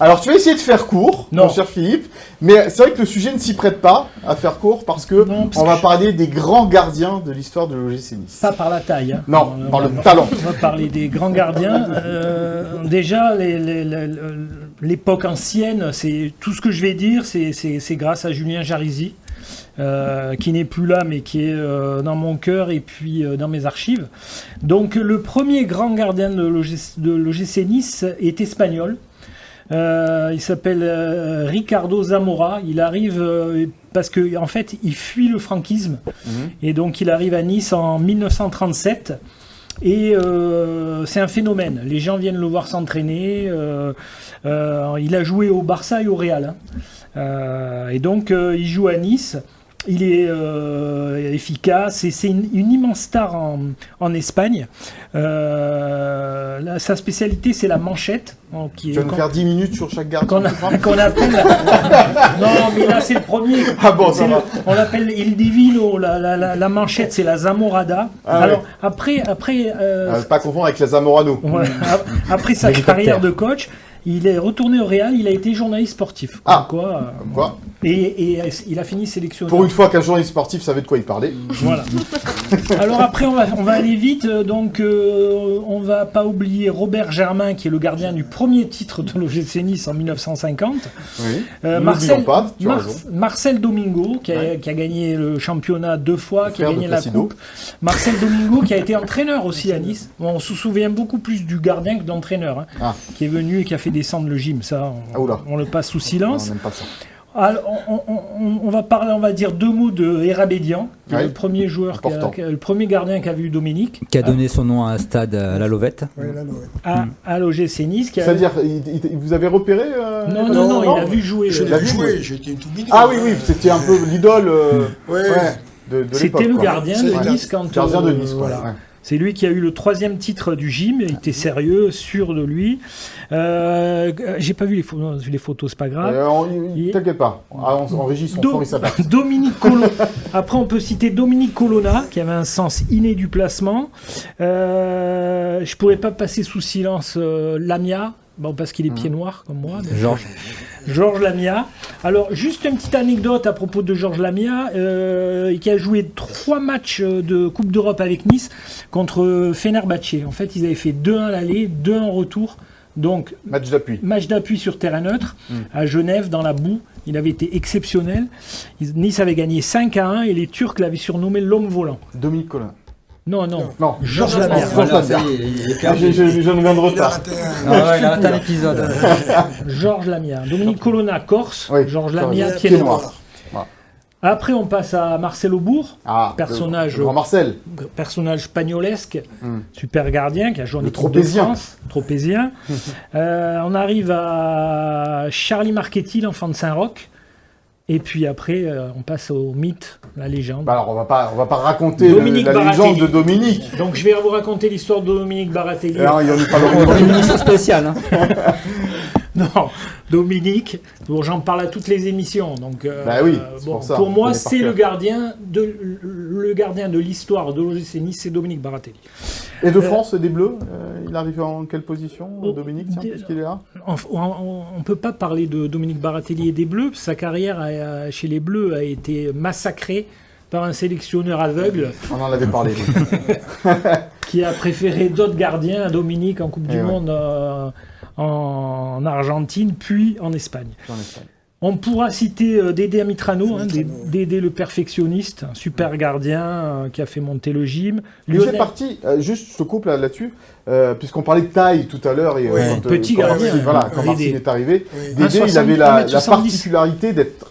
Alors, tu vas essayer de faire court, Non. mon cher Philippe, mais c'est vrai que le sujet ne s'y prête pas à faire court parce que on va parler des grands gardiens de l'histoire de l'OGC Nice. Pas par la taille. Hein. Non, par le talent. On va parler des grands gardiens. Déjà, l'époque ancienne, c'est tout ce que je vais dire, c'est grâce à Julien Jarisi, qui n'est plus là, mais qui est dans mon cœur et puis dans mes archives. Donc, le premier grand gardien de l'OGC Nice est espagnol. Il s'appelle Ricardo Zamora. Il arrive parce que en fait, il fuit le franquisme et donc il arrive à Nice en 1937. Et c'est un phénomène. Les gens viennent le voir s'entraîner. Il a joué au Barça et au Real. Et donc, il joue à Nice. Il est efficace et c'est une immense star en Espagne. Sa spécialité, c'est la manchette. Tu vas nous faire 10 minutes sur chaque gardien qu'on appelle... Non, mais là, c'est le premier. Ah bon, ça va. On l'appelle Il Divino. La manchette, c'est la Zamorada. Alors, ouais. après pas confondre avec la Zamorano. Après sa carrière de coach, il est retourné au Real, il a été journaliste sportif. Ah, quoi. Et il a fini sélectionneur. Pour une fois qu'un journaliste sportif savait de quoi il parlait. Voilà. Alors après, on va aller vite. Donc, on va pas oublier Robert Germain, qui est le gardien du premier titre de l'OGC Nice en 1950. Oui. Marcel Domingo, qui a gagné le championnat 2 fois, qui a gagné la coupe. Marcel Domingo, qui a été entraîneur aussi à Nice. On se souvient beaucoup plus du gardien que de l'entraîneur, qui est venu et qui a fait descendre le gym. Ça, on le passe sous silence. On n'aime pas ça. Alors, on va parler, on va dire 2 mots de Erabédian, qui est le premier joueur, le premier gardien qu'a vu Dominique. Qui a donné son nom à un stade à la Lovette. Oui, la Lovette. À l'OGC Nice. C'est-à-dire, vous avez repéré Non, il a vu jouer. Je l'ai vu jouer, j'étais tout mignon. Ah oui, c'était un peu l'idole de l'époque. C'était le gardien de Nice quand... Gardien de Nice, voilà. Ouais. C'est lui qui a eu le 3e titre du gym, il était sérieux, sûr de lui. J'ai pas vu les photos, c'est pas grave. T'inquiète pas, en régie, son fort, il s'adapte. Dominique Colonna. Après, on peut citer Dominique Colonna, qui avait un sens inné du placement. Je pourrais pas passer sous silence Lamia. Bon, parce qu'il est pied noir, comme moi. Georges Lamia. Alors, juste une petite anecdote à propos de Georges Lamia, qui a joué 3 matchs de Coupe d'Europe avec Nice contre Fenerbahçe. En fait, ils avaient fait 2-1 à l'aller, 2-1 en retour. Donc, match d'appui sur terrain neutre, à Genève, dans la boue. Il avait été exceptionnel. Nice avait gagné 5-1 et les Turcs l'avaient surnommé l'homme volant. Dominique Collin. Non. Georges Lamia. Je ne viens de retard. Il a raté un épisode. Georges Lamia. Dominique Colonna, Corse. Georges Lamia, pied noir. Après, on passe à Marcel Aubourg, personnage spagnolesque, super gardien qui a joué en équipe de France, tropézien. On arrive à Charlie Marchetti, l'enfant de Saint-Roch. Et puis après, on passe au mythe, la légende. Alors, on va pas raconter la légende de Dominique. Donc, je vais vous raconter l'histoire de Dominique Baratelli. Alors, il n'y en a pas une émission spéciale. Non, Dominique, j'en parle à toutes les émissions. Donc, pour moi, c'est le gardien de l'histoire de l'OGC Nice, c'est Dominique Baratelli. Et de France, des Bleus, il arrive en quelle position, Dominique, puisqu'il est là? On ne peut pas parler de Dominique Baratelli et des Bleus. Sa carrière chez les Bleus a été massacrée par un sélectionneur aveugle. On en avait parlé. Qui a préféré d'autres gardiens à Dominique en Coupe du Monde en Argentine, puis en Espagne. On pourra citer Dédé Amitrano, Dédé le perfectionniste, un super gardien qui a fait monter le gym. Il fait partie, juste je te coupe là-dessus, puisqu'on parlait de taille tout à l'heure. Petit gardien. Quand Martine est arrivé, Dédé, il avait la particularité d'être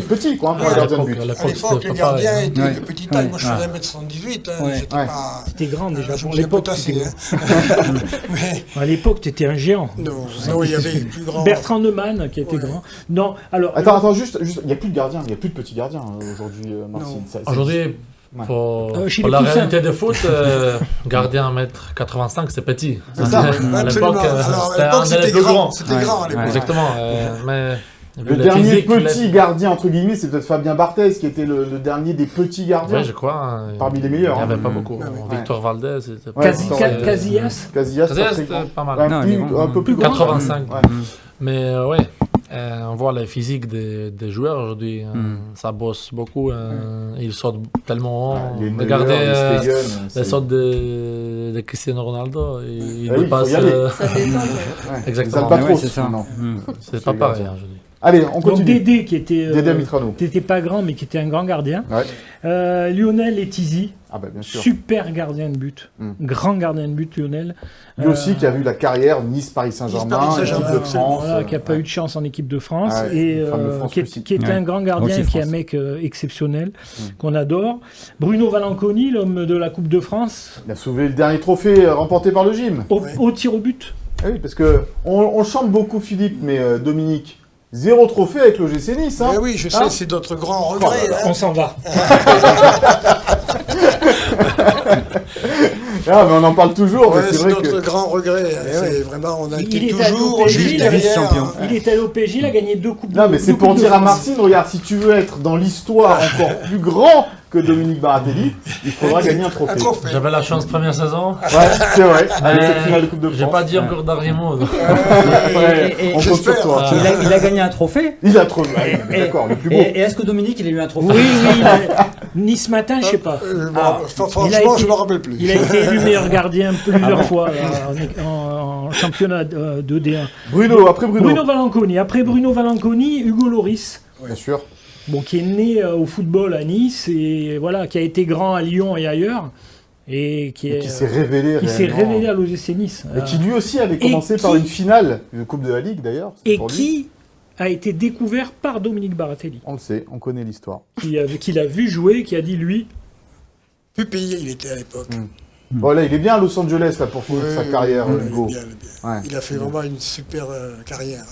petit, quoi, pour un gardien de but. À l'époque, les gardiens étaient de petite taille. Moi, je faisais 1m78. C'était grand déjà. À l'époque, à l'époque, tu étais un géant. Non, il y avait plus grand. Bertrand Neumann, qui était grand. Non, alors. Attends, juste, il n'y a plus de gardiens, il n'y a plus de petits gardiens aujourd'hui, Marcine. Aujourd'hui, pour la réalité de foot, gardien 1m85, c'est petit. C'est ça, à l'époque, c'était un des plus grands. C'était grand à l'époque. Exactement. Mais Le dernier petit gardien, entre guillemets, c'est peut-être Fabien Barthez, qui était le dernier des petits gardiens. Oui, je crois. Parmi les meilleurs. Il n'y avait pas beaucoup. Victor Valdez. Casillas. Casillas, c'était pas mal. Un peu plus grand. 85. Mais ouais, on voit la physique des joueurs aujourd'hui. Ça bosse beaucoup. Ils sautent tellement haut. Regardez les sautes de Cristiano Ronaldo. Il dépasse. Ça détend. Exactement. C'est ça. C'est pas pareil aujourd'hui. Allez, on continue. Donc Dédé, qui était, Dédé Mitrano. qui n'était pas grand, mais qui était un grand gardien. Ouais. Lionel Etizi, bien sûr. super gardien de but. Grand gardien de but, Lionel. Lui aussi, qui a vu la carrière Nice-Paris Saint-Germain, équipe de France. Voilà, qui n'a pas eu de chance en équipe de France. Ouais, et France qui était un grand gardien, qui est un mec exceptionnel, qu'on adore. Bruno Valanconi, l'homme de la Coupe de France. Il a soulevé le dernier trophée remporté par le gym. Au tir au but. Ah oui, parce que on chante beaucoup, Philippe, mais Dominique, 0 trophée avec l'OGC Nice. Hein. Oui, je sais, c'est notre grand regret. On s'en va. Ah, mais on en parle toujours. Ouais, c'est c'est vrai notre grand regret. C'est vraiment, on a été toujours juste derrière. Il est allé au PSG, il a gagné 2 coupes. Non, mais c'est pour dire à Marcine, regarde, si tu veux être dans l'histoire encore plus grand que Dominique Baratelli, il faudra gagner un trophée. J'avais la chance première saison. Ouais, c'est vrai. Avec cette finale de Coupe de France. J'ai pas dit encore dernier mot. On compte sur toi. Il a gagné un trophée. Il a trop. D'accord, le plus beau. Et est-ce que Dominique, il a eu un trophée? Oui. Nice matin, je sais pas. Franchement, je me rappelle plus. Il a été élu meilleur gardien plusieurs fois en championnat de D1. Après Bruno. Bruno Valanconi. Après Bruno Valanconi, Hugo Lloris. Bien sûr. Bon, qui est né au football à Nice et voilà, qui a été grand à Lyon et ailleurs. Et qui s'est révélé à l'OGC Nice. Et qui lui aussi avait commencé par une finale de Coupe de la Ligue d'ailleurs. Et qui a été découvert par Dominique Baratelli. On le sait, on connaît l'histoire. Qui l'a vu jouer, qui a dit lui. Pupille, il était à l'époque. Bon là, il est bien à Los Angeles là pour finir sa carrière, Hugo. Il a fait vraiment une super carrière.